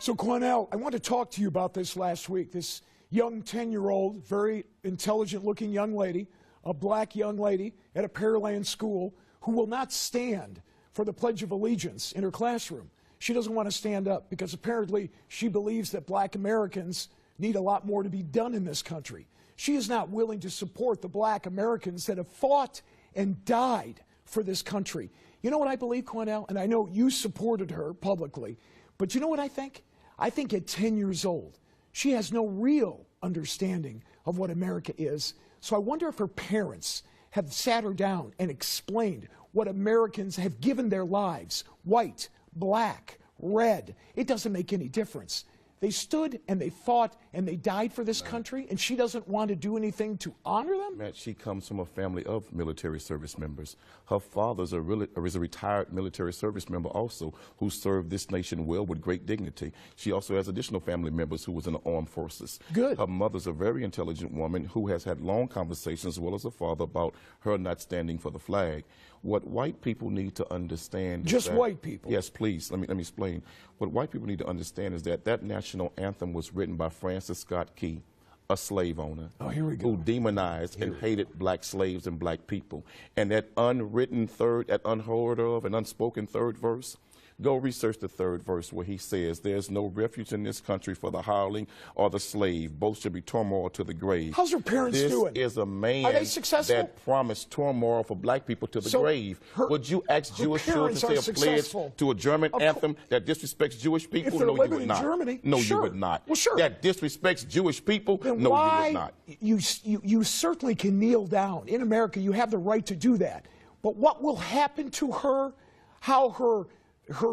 So, Cornell, I want to talk to you about this last week. This young 10-year-old, very intelligent-looking young lady, a black young lady at a Pearland school who will not stand for the Pledge of Allegiance in her classroom. She doesn't want to stand up because apparently she believes that black Americans need a lot more to be done in this country. She is not willing to support the black Americans that have fought and died for this country. You know what I believe, Cornell? And I know you supported her publicly, but you know what I think? I think at 10 years old, she has no real understanding of what America is. So I wonder if her parents have sat her down and explained what Americans have given their lives, white, black, red. It doesn't make any difference. They stood and they fought and they died for this country, and she doesn't want to do anything to honor them? Matt, she comes from a family of military service members. Her father is a retired military service member also who served this nation well with great dignity. She also has additional family members who was in the armed forces. Good. Her mother's a very intelligent woman who has had long conversations as well as her father about her not standing for the flag. What white people need to understand is Just that, white people? Yes, please. Let me explain. What white people need to understand is that that national anthem was written by Francis Scott Key, a slave owner, who demonized and hated black slaves and black people. And that unwritten third, that unheard of and unspoken third verse, go research the third verse where he says, "There's no refuge in this country for the hireling or the slave. Both should be turmoil to the grave." How's her parents doing? This is a man Are they successful? that promised turmoil for black people to the grave. Would you ask Jewish children to say a pledge to a German anthem that disrespects Jewish people? If they're No, you living would in not. Germany, No, sure. you would not. Well, sure. That disrespects Jewish people? Then No, why, you would not. You certainly can kneel down. In America, you have the right to do that. But what will happen to her, how her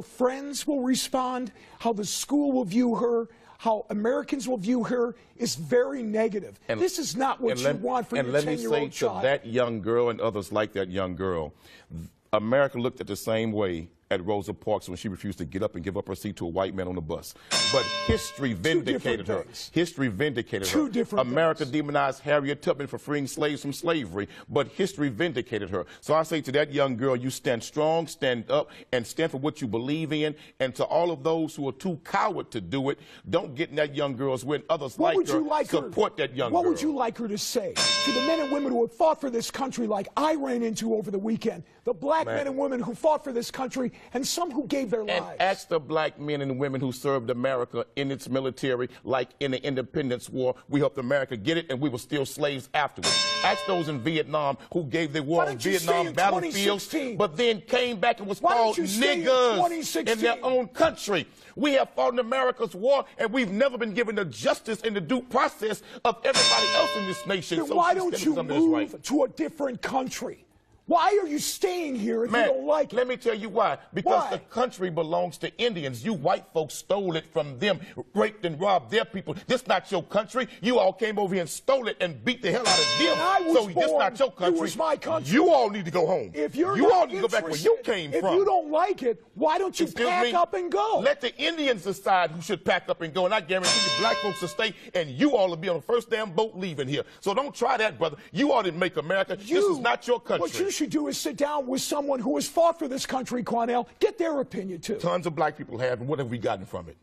friends will respond, how the school will view her, how Americans will view her is very negative. And this is not what you want for your 10-year-old child. And let me say to that young girl and others like that young girl, America looked at the same way at Rosa Parks when she refused to get up and give up her seat to a white man on the bus. But history vindicated her. History vindicated her. America demonized Harriet Tubman for freeing slaves from slavery, but history vindicated her. So I say to that young girl, you stand strong, stand up, and stand for what you believe in. And to all of those who are too coward to do it, don't get in that young girl's way. Others like her, support that young girl. What would you like her to say to the men and women who have fought for this country like I ran into over the weekend? The black men and women who fought for this country, and some who gave their lives. And ask the black men and women who served America in its military, like in the Independence War. We helped America get it, and we were still slaves afterwards. Ask those in Vietnam who gave their war on Vietnam battlefields, but then came back and was called niggers in their own country. We have fought in America's war, and we've never been given the justice and the due process of everybody else in this nation. Then why don't you move to a different country? Why are you staying here if you don't like it? Let me tell you why. Because the country belongs to Indians. You white folks stole it from them, raped and robbed their people. This is not your country. You all came over here and stole it and beat the hell out of them. So this is not your country. It was my country. You all need to go home. You all need to go back where you came from. If you don't like it, why don't you pack up and go? Let the Indians decide who should pack up and go, and I guarantee you black folks will stay, and you all will be on the first damn boat leaving here. So don't try that, brother. You all didn't make America. This is not your country. What you should do is sit down with someone who has fought for this country, Cornell. Get their opinion, too. Tons of black people have, and what have we gotten from it?